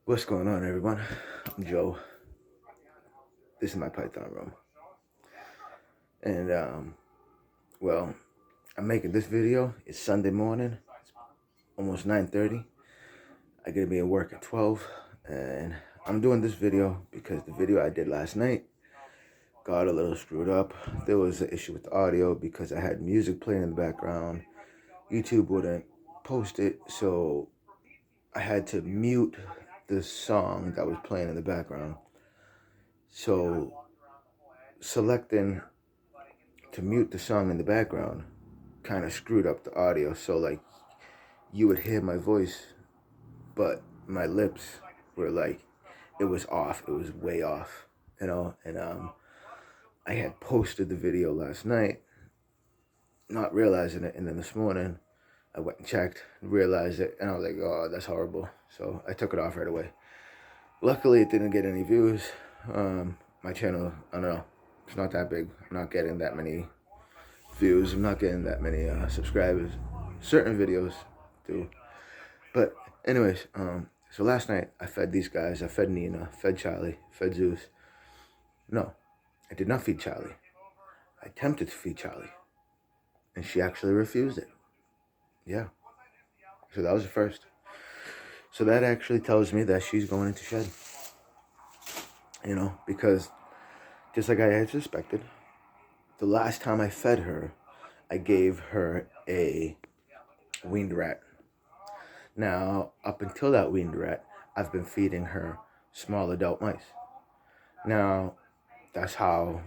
What's going on, everyone? I'm Joe. This is my Python room. And, well, I'm making this video. It's Sunday morning. It's almost 9:30. I gotta be at work at 12. And I'm doing this video because the video I did last night got a little screwed up. There was an issue with the audio because I had music playing in the background. YouTube wouldn't post it, so I had to mute the song that was playing in the background. So selecting to mute the song in the background kind of screwed up the audio. So like you would hear my voice, but my lips were like, it was off. It was way off, and I had posted the video last night, not realizing it. And then this morning I went and checked, realized it, and I was like, oh, that's horrible. So I took it off right away. Luckily it didn't get any views. My channel, I don't know, it's not that big. I'm not getting that many views. I'm not getting that many subscribers. Certain videos do. But anyways, so last night I fed these guys. I fed Nina, fed Charlie, fed Zeus. No, I did not feed Charlie. I attempted to feed Charlie, and she actually refused it. Yeah. So that was the first. So that actually tells me that she's going into shed. Because just like I had suspected, the last time I fed her, I gave her a weaned rat. Now, up until that weaned rat, I've been feeding her small adult mice. Now, that's how,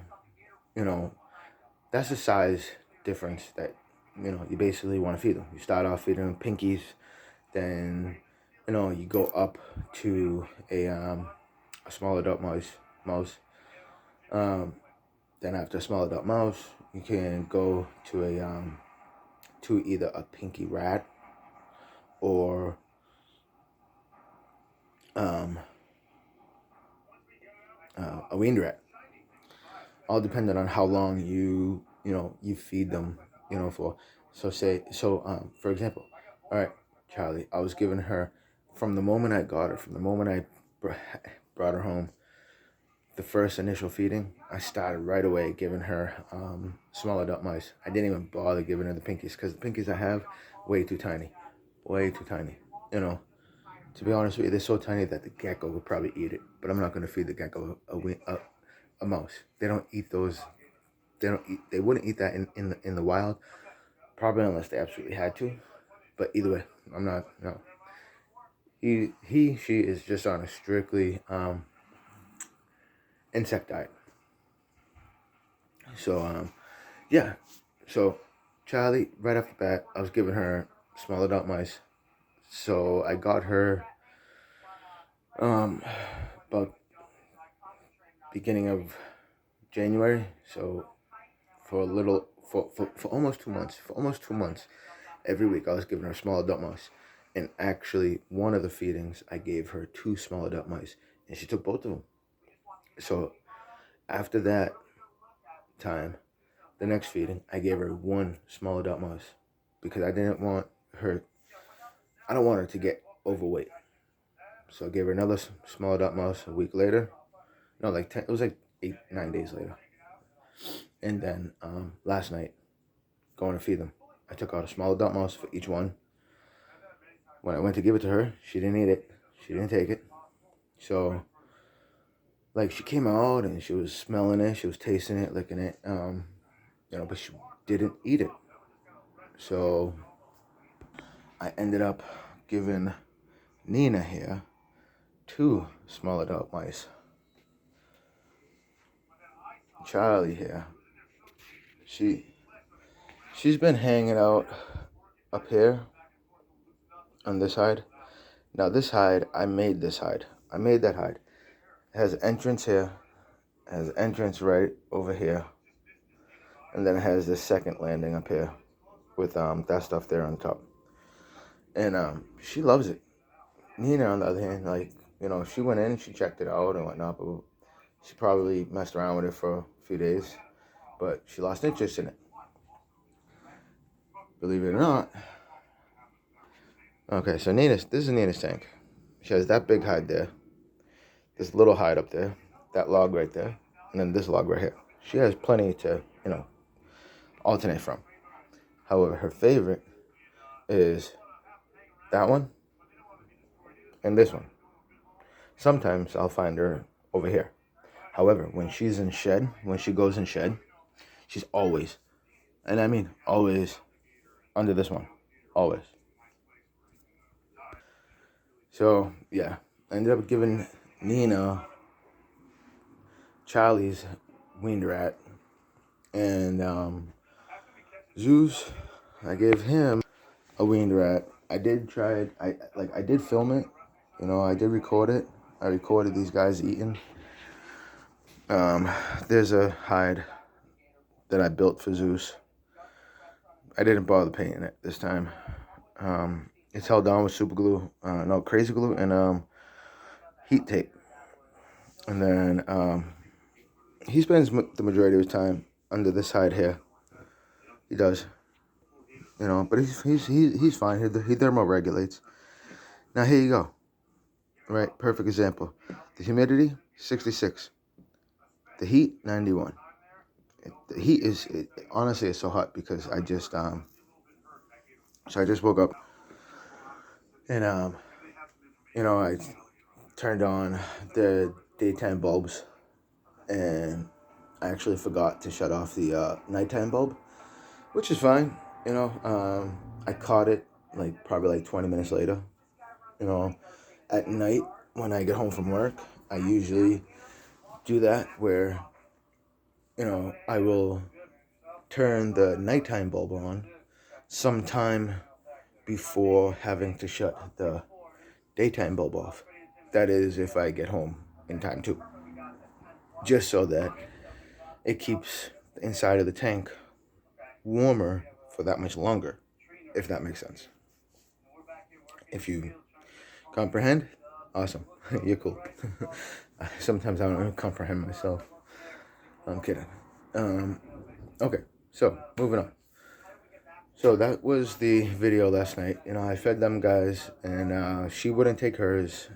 that's the size difference that, you basically want to feed them. You start off feeding them pinkies, then, you go up to a small adult mouse. Then after a small adult mouse, you can go to to either a pinky rat or a weaned rat. All depending on how long you feed them, for. So for example, all right, Charlie, I was giving her, from the moment I got her, from the moment I brought her home, the first initial feeding, I started right away giving her small adult mice. I didn't even bother giving her the pinkies, because the pinkies I have, way too tiny. To be honest with you, they're so tiny that the gecko would probably eat it. But I'm not going to feed the gecko a mouse. They don't eat those. They wouldn't eat that in the wild, probably unless they absolutely had to. But either way, I'm not. No. She is just on a strictly insect diet. So yeah. So Charlie, right off the bat, I was giving her small adult mice. So I got her about beginning of January. So for almost 2 months. For almost 2 months, every week I was giving her small adult mice. And actually, one of the feedings, I gave her 2 small adult mice, and she took both of them. So after that time, the next feeding, I gave her 1 small adult mouse, because I don't want her to get overweight. So I gave her another small adult mouse a week later. No, like 10, it was like 8-9 days later. And then last night, going to feed them, I took out a small adult mouse for each one. When I went to give it to her, she didn't eat it. She didn't take it. So, like, she came out and she was smelling it, she was tasting it, licking it, but she didn't eat it. So I ended up giving Nina here 2 small adult mice. Charlie here, she's been hanging out up here on this side. Now this hide, I made this hide. I made that hide. It has an entrance here, it has an entrance right over here, and then it has this second landing up here with that stuff there on top. And she loves it. Nina, on the other hand, like, she went in, she checked it out and whatnot, but she probably messed around with it for a few days, but she lost interest in it. Believe it or not. Okay, so this is Nina's tank. She has that big hide there, this little hide up there, that log right there, and then this log right here. She has plenty to, alternate from. However, her favorite is that one and this one. Sometimes I'll find her over here. However, when she's in shed, when she goes in shed, she's always, and I mean always, under this one. Always. So, yeah. I ended up giving Nina Charlie's weaned rat. And Zeus, I gave him a weaned rat. I did try it. I did film it. I did record it. I recorded these guys eating. There's a hide that I built for Zeus. I didn't bother painting it this time. It's held down with super glue, crazy glue, and heat tape. And then he spends the majority of his time under this hide here. He does, but he's fine. He thermoregulates. Now here you go. Right, perfect example. The humidity 66. The heat 91. The heat is honestly it's so hot because I just woke up and I turned on the daytime bulbs and I actually forgot to shut off the nighttime bulb, which is fine. I caught it probably 20 minutes later. At night when I get home from work, I usually do that where I will turn the nighttime bulb on sometime before having to shut the daytime bulb off. That is if I get home in time too. Just so that it keeps the inside of the tank warmer for that much longer, if that makes sense. If you comprehend, awesome. You're cool. Sometimes I don't even comprehend myself. I'm kidding. Okay, so moving on. So that was the video last night. I fed them guys, and she wouldn't take hers,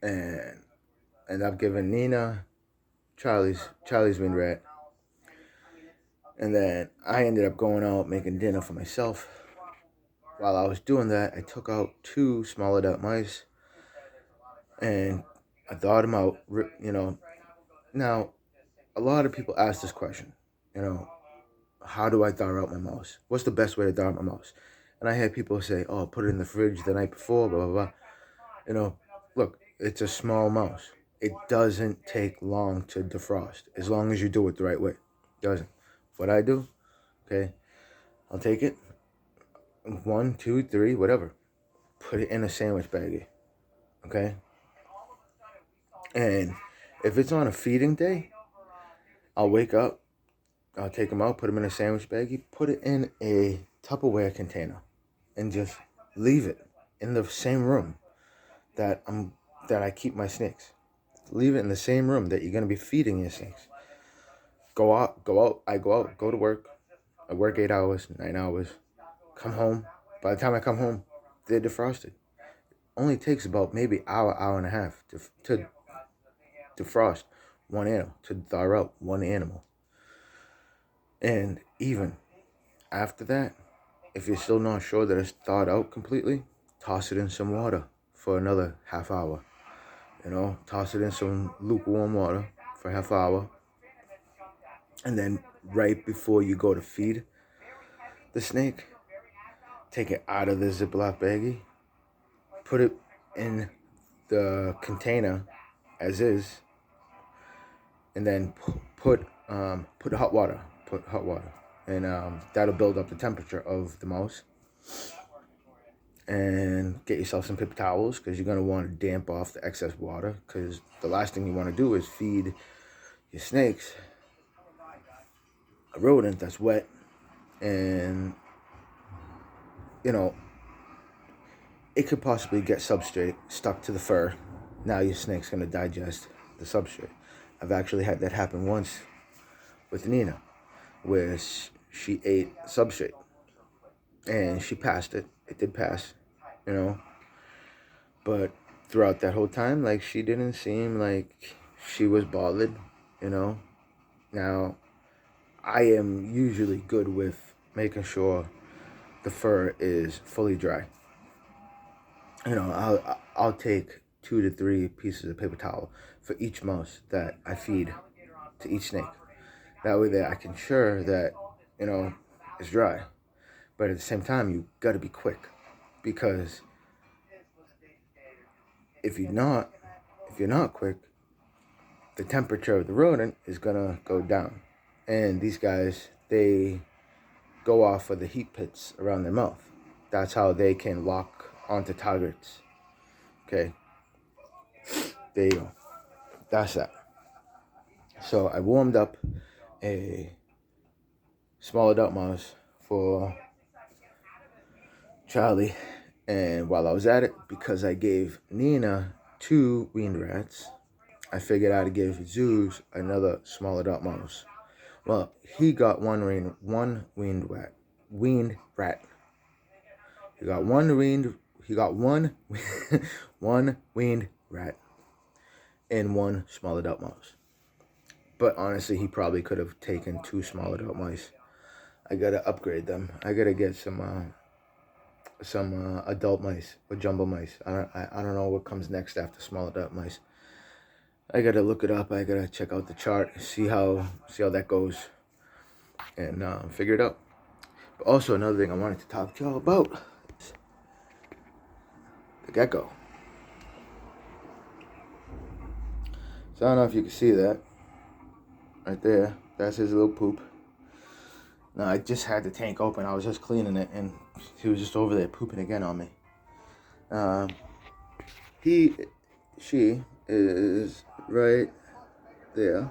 and I've given Nina Charlie's weaned rat, and then I ended up going out making dinner for myself. While I was doing that, I took out 2 small adult mice, and I thawed them out. Now a lot of people ask this question. How do I thaw out my mouse? What's the best way to thaw out my mouse? And I had people say, oh, put it in the fridge the night before, blah, blah, blah. Look, it's a small mouse. It doesn't take long to defrost, as long as you do it the right way. It doesn't. What I do, okay, I'll take it, 1, 2, 3, whatever. Put it in a sandwich baggie, okay? And if it's on a feeding day, I'll wake up, I'll take them out, put them in a sandwich baggie, put it in a Tupperware container, and just leave it in the same room that I keep my snakes. Leave it in the same room that you're gonna be feeding your snakes. Go out. I go out, go to work. I work 8 hours, 9 hours. Come home. By the time I come home, they're defrosted. Only takes about maybe hour and a half to defrost one animal, to thaw out one animal. And even after that, if you're still not sure that it's thawed out completely, toss it in some water for another half hour. Toss it in some lukewarm water for half hour. And then right before you go to feed the snake, take it out of the Ziploc baggie, put it in the container as is, and then put hot water. And that'll build up the temperature of the mouse. And get yourself some paper towels, because you're going to want to damp off the excess water, because the last thing you want to do is feed your snakes a rodent that's wet, and it could possibly get substrate stuck to the fur. Now your snake's going to digest the substrate. I've actually had that happen once with Nina, where she ate substrate, and she passed it. It did pass, but throughout that whole time, like, she didn't seem like she was bothered, you know. Now, I am usually good with making sure the fur is fully dry. You know, I'll take 2 to 3 pieces of paper towel for each mouse that I feed to each snake. That way that I can ensure that, you know, it's dry. But at the same time, you got to be quick, because if you're not quick, the temperature of the rodent is gonna go down. And these guys, they go off of the heat pits around their mouth. That's how they can lock onto targets. Okay, there you go. That's that. So I warmed up a small adult mouse for Charlie, and while I was at it, because I gave Nina 2 weaned rats, I figured I'd give Zeus another small adult mouse. Well, he got one weaned rat. Weaned rat. He got one weaned. He got one one weaned rat and 1 small adult mouse. But honestly, he probably could have taken 2 small adult mice. I gotta upgrade them. I gotta get some adult mice or jumbo mice. I don't know what comes next after small adult mice. I gotta look it up. I gotta check out the chart, see how that goes, and figure it out. But also another thing I wanted to talk to y'all about is the gecko. So I don't know if you can see that right there. That's his little poop. Now I just had the tank open. I was just cleaning it, and he was just over there pooping again on me. She is right there.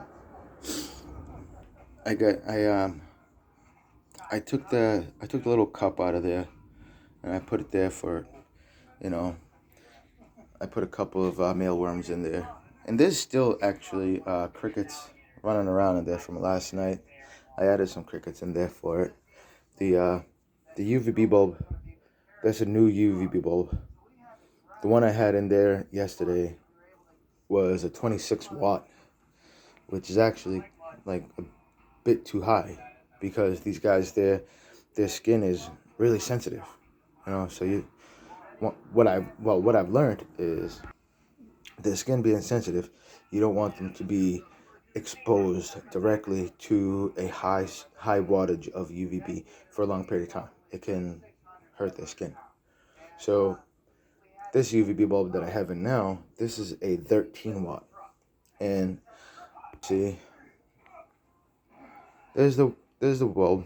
I took the little cup out of there, and I put it there for, you know, I put a couple of mealworms in there, and there's still actually crickets running around in there from last night. I added some crickets in there for it. The UVB bulb. That's a new UVB bulb. The one I had in there yesterday was a 26 watt, which is actually like a bit too high, because these guys, their skin is really sensitive, you know. So what I've learned is, their skin being sensitive, you don't want them to be exposed directly to a high wattage of UVB for a long period of time. It can hurt their skin. So this UVB bulb that I have in now, this is a 13 watt, and see, there's the bulb.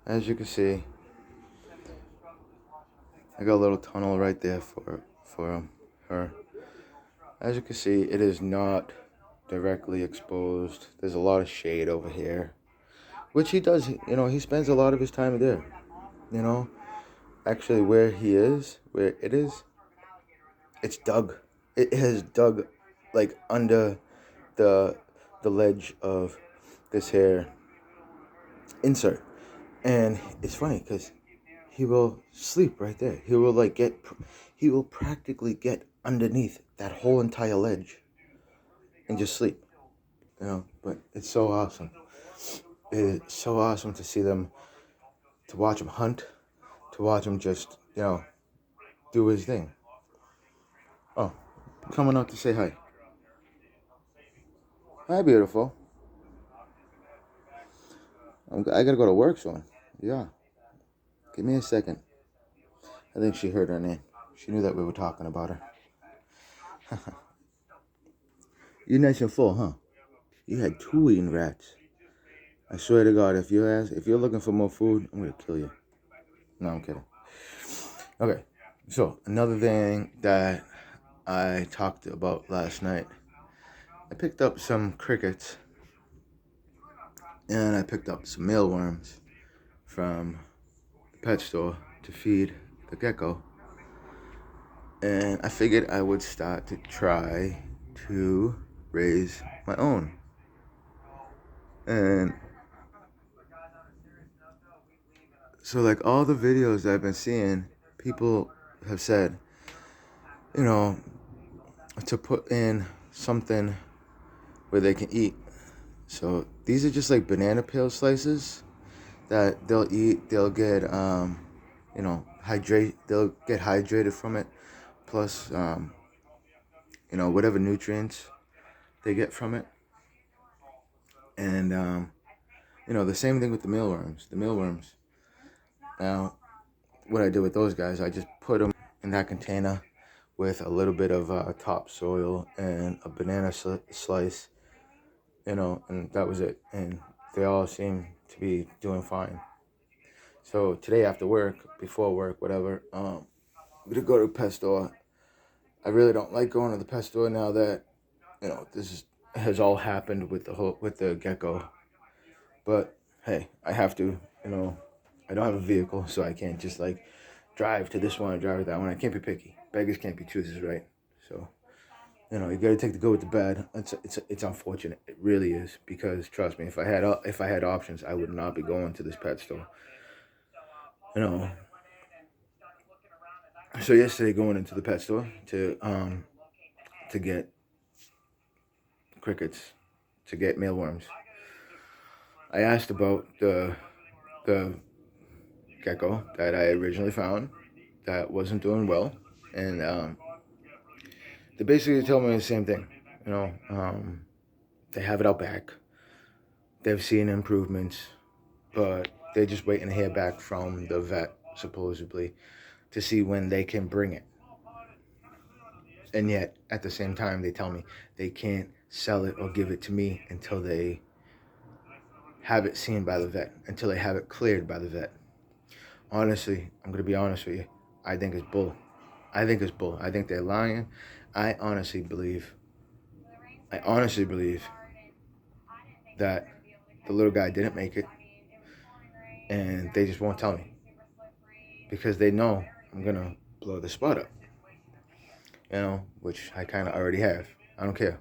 As you can see, I got a little tunnel right there for her. As you can see, it is not directly exposed. There's a lot of shade over here, which he does, you know, he spends a lot of his time there, you know. Actually, where it is, it's dug. It has dug, like, under the ledge of this hair insert. And it's funny, because he will sleep right there. He will practically get underneath that whole entire ledge and just sleep, you know. But it's so awesome. It's so awesome to see them, to watch him hunt, to watch him just, you know, do his thing. Oh, coming out to say hi. Hi, beautiful. I gotta go to work soon. Yeah. Give me a second. I think she heard her name. She knew that we were talking about her. You're nice and full, huh? You had 2 eating rats. I swear to God, if you're looking for more food, I'm gonna kill you. No, I'm kidding. Okay, so another thing that I talked about last night, I picked up some crickets, and I picked up some mealworms from the pet store to feed the gecko. And I figured I would start to try to raise my own. And so, like, all the videos I've been seeing, people have said, you know, to put in something where they can eat. So these are just like banana peel slices that they'll eat. They'll get, you know, they'll get hydrated from it. Plus, you know, whatever nutrients they get from it. And, you know, the same thing with the mealworms. The mealworms. Now, what I did with those guys, I just put them in that container with a little bit of topsoil and a banana slice, you know, and that was it. And they all seem to be doing fine. So today after work, before work, whatever, I'm gonna go to the pet store. I really don't like going to the pet store now that, you know, has all happened with the gecko. But hey, I have to, you know, I don't have a vehicle, so I can't just like drive to this one and drive to that one. I can't be picky. Beggars can't be choosers, right? So, you know, you gotta take the good with the bad. It's unfortunate. It really is, because trust me, if I had options, I would not be going to this pet store. You know. So yesterday, going into the pet store to get crickets, to get mealworms, I asked about the gecko that I originally found that wasn't doing well, and they basically told me the same thing. You know, they have it out back. They've seen improvements, but they're just waiting to hear back from the vet, supposedly, to see when they can bring it. And yet, at the same time, they tell me they can't sell it or give it to me until they have it seen by the vet, until they have it cleared by the vet. Honestly, I'm going to be honest with you. I think it's bull. I think it's bull. I think they're lying. I honestly believe that the little guy didn't make it, and they just won't tell me because they know I'm going to blow the spot up, you know, which I kind of already have. I don't care.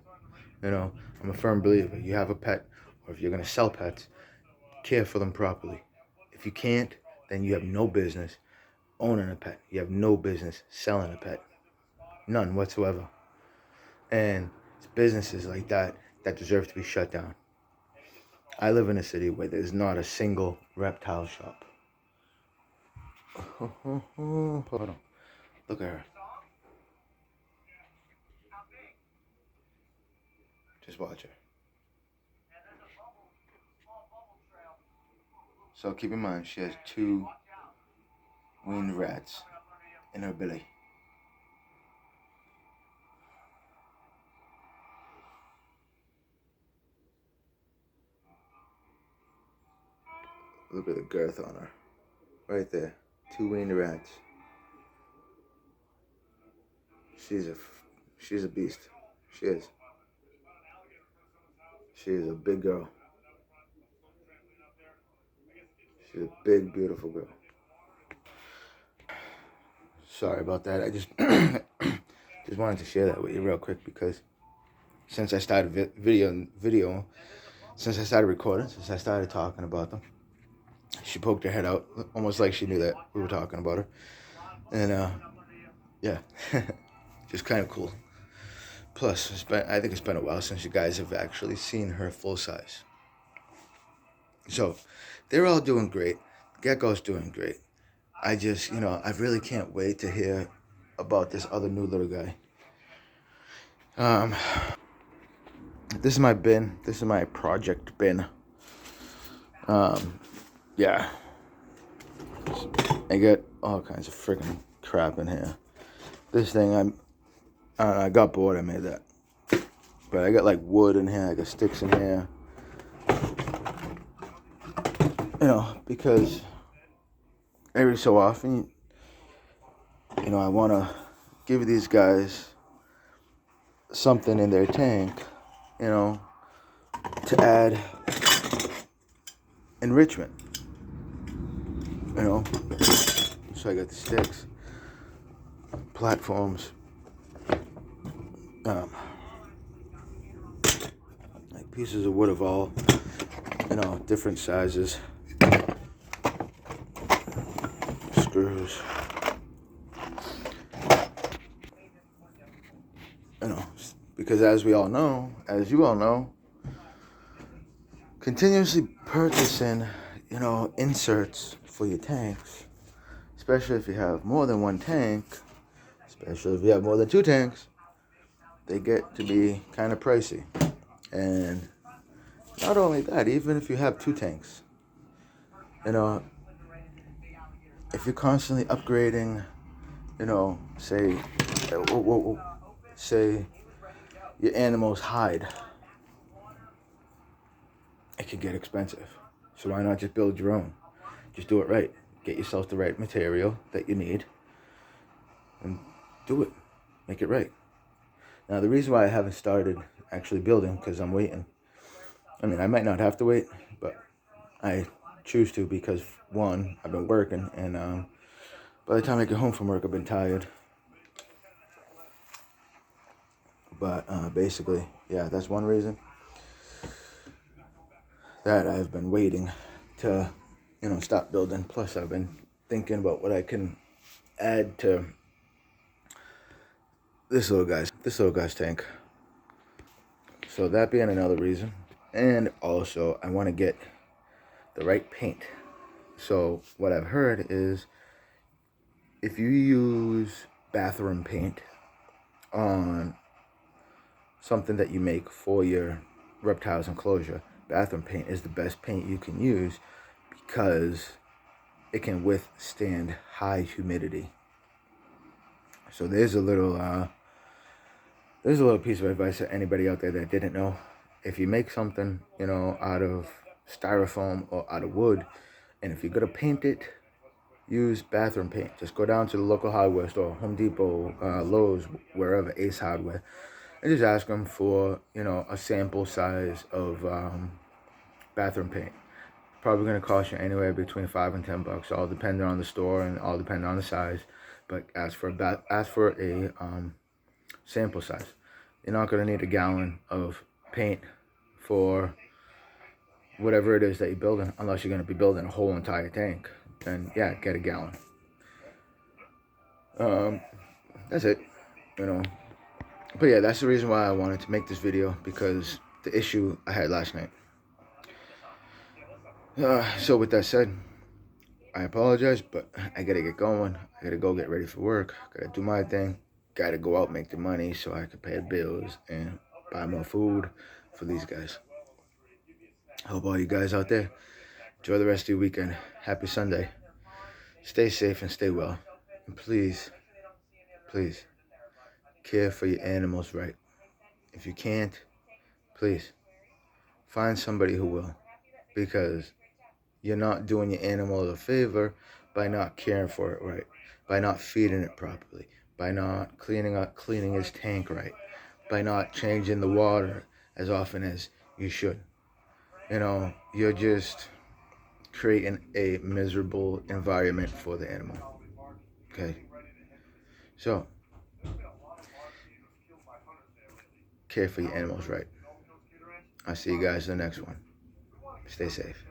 You know, I'm a firm believer. You have a pet, or if you're going to sell pets, care for them properly. If you can't, then you have no business owning a pet. You have no business selling a pet. None whatsoever. And it's businesses like that that deserve to be shut down. I live in a city where there's not a single reptile shop. Hold on. Look at her. Just watch her. So keep in mind, she has 2 weaned rats in her belly. Look at the girth on her. Right there. 2 weaned rats. She's a beast. She is. She is a big girl. She's a big, beautiful girl. Sorry about that. I just just wanted to share that with you real quick, because since I started since I started recording, since I started talking about them, she poked her head out, almost like she knew that we were talking about her. And yeah, just kind of cool. Plus, I think it's been a while since you guys have actually seen her full size. So, they're all doing great. Gecko's doing great. I just, you know, I really can't wait to hear about this other new little guy. This is my bin. This is my project bin. Yeah. I got all kinds of freaking crap in here. This thing, I got bored, I made that. But I got like wood in here, I got sticks in here. You know, because every so often, you know, I want to give these guys something in their tank, you know, to add enrichment, you know. So I got the sticks, platforms, like pieces of wood of all, you know, different sizes, screws. You know, because as you all know, continuously purchasing, inserts for your tanks, especially if you have more than one tank, especially if you have more than two tanks, they get to be kind of pricey. And not only that, even if you have two tanks, if you're constantly upgrading, say your animal's hide, it could get expensive. So why not just build your own? Just do it right. Get yourself the right material that you need and do it. Make it right. Now, the reason why I haven't started actually building, because I'm waiting. I mean, I might not have to wait, but I choose to because, one, I've been working, and by the time I get home from work, I've been tired. But basically, yeah, that's one reason that I've been waiting to, stop building. Plus, I've been thinking about what I can add to this little guy's tank. So that being another reason. And also, I want to get the right paint. So what I've heard is if you use bathroom paint on something that you make for your reptiles enclosure, bathroom paint is the best paint you can use because it can withstand high humidity. So there's a little piece of advice to anybody out there that didn't know. If you make something, out of styrofoam or out of wood, and if you're gonna paint it, use bathroom paint. Just go down to the local hardware store, Home Depot, Lowe's, wherever, Ace Hardware, and just ask them for, a sample size of bathroom paint. Probably going to cost you anywhere between $5 and $10, all depending on the store and all depending on the size. But ask for a sample size. You're not going to need a gallon of paint for whatever it is that you're building, unless you're going to be building a whole entire tank. Then yeah, get a gallon. That's it. But yeah, that's the reason why I wanted to make this video, because the issue I had last night. So with that said, I apologize, but I gotta get going. I gotta go get ready for work. Gotta do my thing. Gotta go out, make the money so I can pay the bills and buy more food for these guys. I hope all you guys out there enjoy the rest of your weekend. Happy Sunday. Stay safe and stay well. And please, please, care for your animals right. If you can't, please, find somebody who will. Because you're not doing your animal a favor by not caring for it right, by not feeding it properly, by not cleaning his tank right, by not changing the water as often as you should. You're just creating a miserable environment for the animal. Okay? So, care for your animals right. I'll see you guys in the next one. Stay safe.